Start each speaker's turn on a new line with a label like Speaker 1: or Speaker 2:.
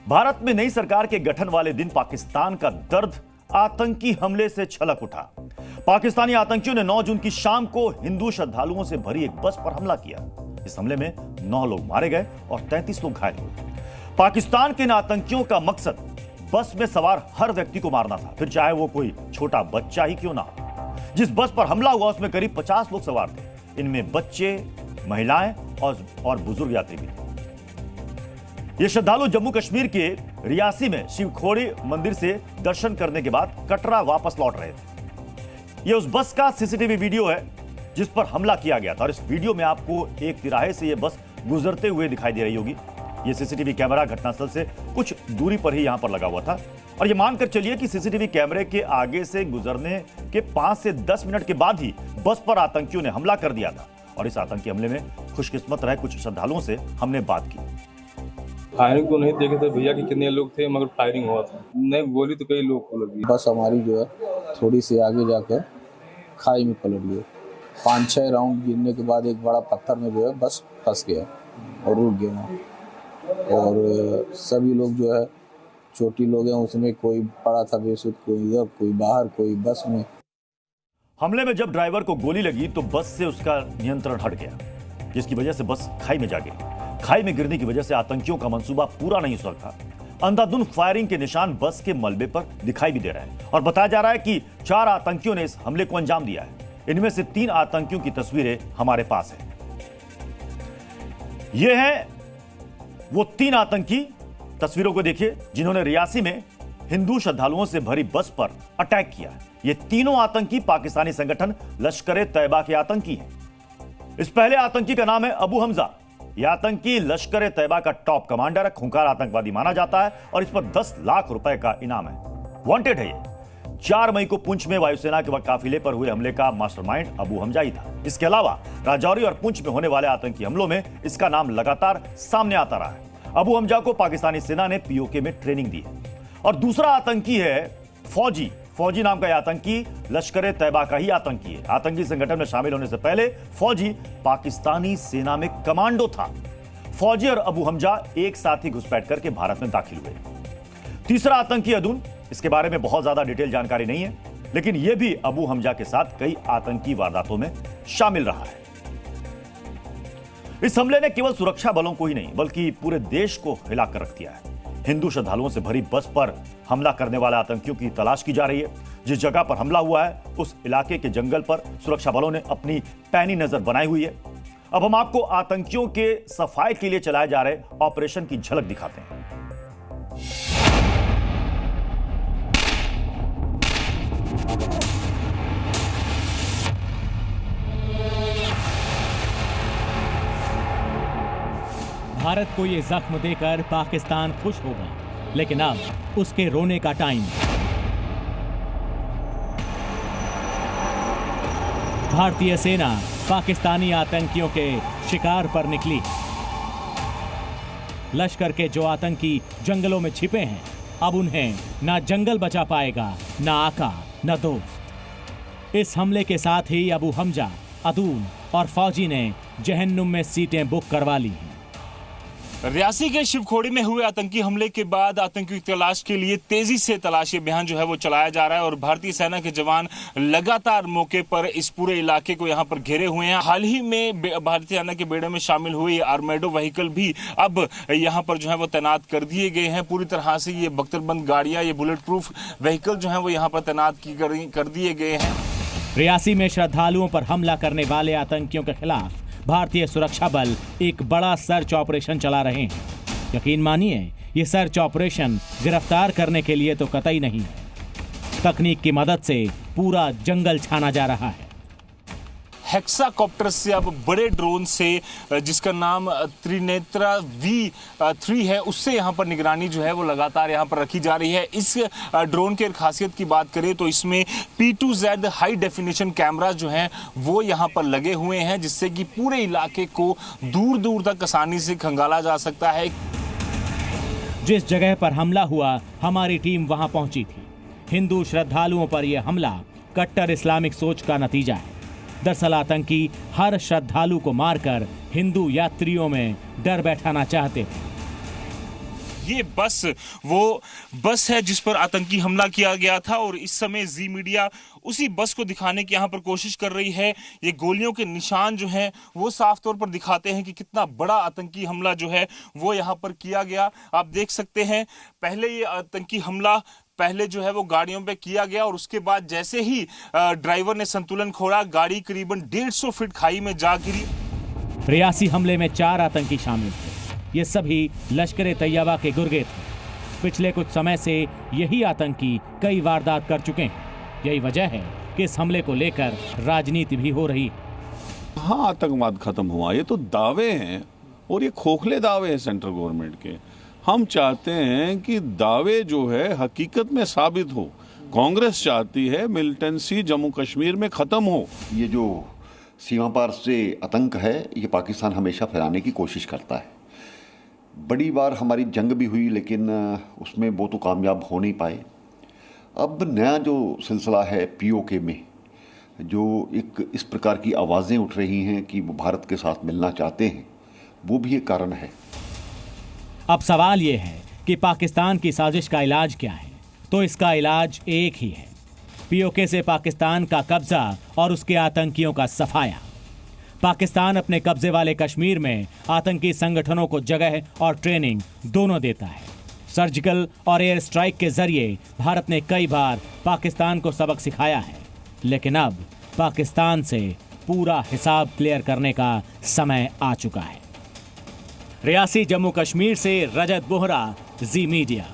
Speaker 1: भारत में नई सरकार के गठन वाले दिन पाकिस्तान का दर्द आतंकी हमले से छलक उठा। पाकिस्तानी आतंकियों ने 9 जून की शाम को हिंदू श्रद्धालुओं से भरी एक बस पर हमला किया। इस हमले में 9 लोग मारे गए और 33 लोग घायल हुए। पाकिस्तान के इन आतंकियों का मकसद बस में सवार हर व्यक्ति को मारना था, फिर चाहे वो कोई छोटा बच्चा ही क्यों ना हो। जिस बस पर हमला हुआ उसमें करीब 50 लोग सवार थे। इनमें बच्चे, महिलाएं और बुजुर्ग यात्री भी थे। ये श्रद्धालु जम्मू कश्मीर के रियासी में शिवखोड़ी मंदिर से दर्शन करने के बाद कटरा वापस लौट रहे थे। ये उस बस का सीसीटीवी वीडियो है जिस पर हमला किया गया था और इस वीडियो में आपको एक तिराहे से ये बस गुजरते हुए दिखाई दे रही होगी। ये सीसीटीवी कैमरा घटनास्थल से कुछ दूरी पर ही यहां पर लगा हुआ था और ये मानकर चलिए कि सीसीटीवी कैमरे के आगे से गुजरने के 5 से 10 मिनट के बाद ही बस पर आतंकियों ने हमला कर दिया था। और इस आतंकी हमले में खुशकिस्मत रहे कुछ श्रद्धालुओं से हमने बात की।
Speaker 2: फायरिंग तो नहीं देखे थे भैया कि कितने लोग थे, मगर फायरिंग हुआ था। नहीं, गोली तो कई लोग को लगी।
Speaker 3: बस हमारी जो है थोड़ी सी आगे जाकर खाई में पलट गई। 5-6 राउंड गिरने के बाद एक बड़ा पत्थर में जो है बस फंस गया और रुक गया। और सभी लोग जो है छोटी लोग हैं, उसमें कोई पड़ा था बेसुध, कोई इधर, कोई बाहर, कोई बस में।
Speaker 1: हमले में जब ड्राइवर को गोली लगी तो बस से उसका नियंत्रण हट गया, जिसकी वजह से बस खाई में जा गिरी। खाई में गिरने की वजह से आतंकियों का मंसूबा पूरा नहीं हो सका। अंधाधुंध फायरिंग के निशान बस के मलबे पर दिखाई भी दे रहे हैं और बताया जा रहा है कि 4 आतंकियों ने इस हमले को अंजाम दिया है। इनमें से 3 आतंकियों की तस्वीरें हमारे पास हैं। ये हैं वो 3 आतंकी, तस्वीरों को देखिए, जिन्होंने रियासी में हिंदू श्रद्धालुओं से भरी बस पर अटैक किया। ये तीनों आतंकी पाकिस्तानी संगठन लश्कर-ए-तैयबा के आतंकी हैं। इस पहले आतंकी का नाम है अबू हमजा। यह आतंकी लश्कर-ए-तैयबा का टॉप कमांडर है, खूंखार आतंकवादी माना जाता है और इस पर 10 लाख रुपए का इनाम है। वांटेड है ये। 4 मई को पुंछ में वायुसेना के काफिले पर हुए हमले का मास्टरमाइंड अबू हमजा ही था। इसके अलावा राजौरी और पुंछ में होने वाले आतंकी हमलों में इसका नाम लगातार सामने आता रहा है। अबू हमजा को पाकिस्तानी सेना ने पीओके में ट्रेनिंग दी है। और दूसरा आतंकी है फौजी। फौजी नाम का यह आतंकी लश्कर-ए-तैयबा का ही आतंकी है। आतंकी संगठन में शामिल होने से पहले फौजी पाकिस्तानी सेना में कमांडो था। फौजी और अबू हमजा एक साथ ही घुसपैठ करके भारत में दाखिल हुए। तीसरा आतंकी अदून, इसके बारे में बहुत ज्यादा डिटेल जानकारी नहीं है, लेकिन यह भी अबू हमजा के साथ कई आतंकी वारदातों में शामिल रहा है। इस हमले ने केवल सुरक्षा बलों को ही नहीं बल्कि पूरे देश को हिलाकर रख दिया है। हिंदू श्रद्धालुओं से भरी बस पर हमला करने वाले आतंकियों की तलाश की जा रही है। जिस जगह पर हमला हुआ है उस इलाके के जंगल पर सुरक्षा बलों ने अपनी पैनी नजर बनाई हुई है। अब हम आपको आतंकियों के सफाई के लिए चलाए जा रहे ऑपरेशन की झलक दिखाते हैं।
Speaker 4: भारत को ये जख्म देकर पाकिस्तान खुश होगा, लेकिन अब उसके रोने का टाइम। भारतीय सेना पाकिस्तानी आतंकियों के शिकार पर निकली। लश्कर के जो आतंकी जंगलों में छिपे हैं, अब उन्हें ना जंगल बचा पाएगा, ना आका, ना दोस्त। इस हमले के साथ ही अबू हमजा, अदून और फौजी ने जहन्नुम में सीटें बुक करवा ली।
Speaker 5: रियासी के शिवखोड़ी में हुए आतंकी हमले के बाद आतंकियों की तलाश के लिए तेजी से तलाशी अभियान जो है वो चलाया जा रहा है और भारतीय सेना के जवान लगातार मौके पर इस पूरे इलाके को यहां पर घेरे हुए हैं। हाल ही में भारतीय सेना के बेड़े में शामिल हुए आर्मेडो व्हीकल भी अब यहां पर जो है वो तैनात कर दिए गए हैं। पूरी तरह से ये बख्तरबंद गाड़ियां, ये बुलेट प्रूफ व्हीकल जो है वो यहाँ पर तैनात कर दिए गए हैं।
Speaker 4: रियासी में श्रद्धालुओं पर हमला करने वाले आतंकियों के खिलाफ भारतीय सुरक्षा बल एक बड़ा सर्च ऑपरेशन चला रहे हैं। यकीन मानिए, ये सर्च ऑपरेशन गिरफ्तार करने के लिए तो कतई नहीं है। तकनीक की मदद से पूरा जंगल छाना जा रहा है।
Speaker 5: हेक्साकॉप्टर से अब बड़े ड्रोन से, जिसका नाम त्रिनेत्रा V3 है, उससे यहाँ पर निगरानी जो है वो लगातार यहाँ पर रखी जा रही है। इस ड्रोन के खासियत की बात करें तो इसमें P2Z हाई डेफिनेशन कैमरा जो हैं वो यहाँ पर लगे हुए हैं, जिससे कि पूरे इलाके को दूर दूर तक आसानी से खंगाला जा सकता है।
Speaker 4: जिस जगह पर हमला हुआ, हमारी टीम वहां पहुंची थी। हिंदू श्रद्धालुओं पर यह हमला कट्टर इस्लामिक सोच का नतीजा है। दरअसल आतंकी हर श्रद्धालु को मारकर हिंदू यात्रियों में डर बैठाना चाहते थे।
Speaker 5: ये बस वो बस है जिस पर आतंकी हमला किया गया था और इस समय जी मीडिया उसी बस को दिखाने की यहाँ पर कोशिश कर रही है। ये गोलियों के निशान जो हैं वो साफ तौर पर दिखाते हैं कि कितना बड़ा आतंकी हमला जो है वो यहाँ पर किया गया। आप देख सकते हैं पहले ये आतंकी हमला पहले जो है वो गाड़ियों पे किया गया और उसके बाद जैसे ही ड्राइवर ने संतुलन खोया, गाड़ी करीबन 150 फीट खाई में जा गिरी।
Speaker 4: रियासी हमले में 4 आतंकी शामिल थे। ये सभी लश्कर ए तैयबा के गुर्गे थे। पिछले कुछ समय से यही आतंकी कई वारदात कर चुके हैं। यही वजह है कि इस हमले को लेकर राजनीति भी हो रही है।
Speaker 6: हाँ, आतंकवाद खत्म हुआ, ये तो दावे हैं और ये खोखले दावे हैं सेंट्रल गवर्नमेंट के। हम चाहते हैं कि दावे जो है हकीकत में साबित हो। कांग्रेस चाहती है मिलिटेंसी जम्मू कश्मीर में खत्म हो।
Speaker 7: ये जो सीमा पार से आतंक है ये पाकिस्तान हमेशा फैलाने की कोशिश करता है। बड़ी बार हमारी जंग भी हुई लेकिन उसमें वो तो कामयाब हो नहीं पाए। अब नया जो सिलसिला है पीओके में जो एक इस प्रकार की आवाज़ें उठ रही हैं कि वो भारत के साथ मिलना चाहते हैं, वो भी एक कारण है।
Speaker 4: अब सवाल यह है कि पाकिस्तान की साजिश का इलाज क्या है? तो इसका इलाज एक ही है, पीओके से पाकिस्तान का कब्जा और उसके आतंकियों का सफाया। पाकिस्तान अपने कब्जे वाले कश्मीर में आतंकी संगठनों को जगह और ट्रेनिंग दोनों देता है। सर्जिकल और एयर स्ट्राइक के जरिए भारत ने कई बार पाकिस्तान को सबक सिखाया है, लेकिन अब पाकिस्तान से पूरा हिसाब क्लियर करने का समय आ चुका है। रियासी जम्मू कश्मीर से रजत बोहरा, जी मीडिया।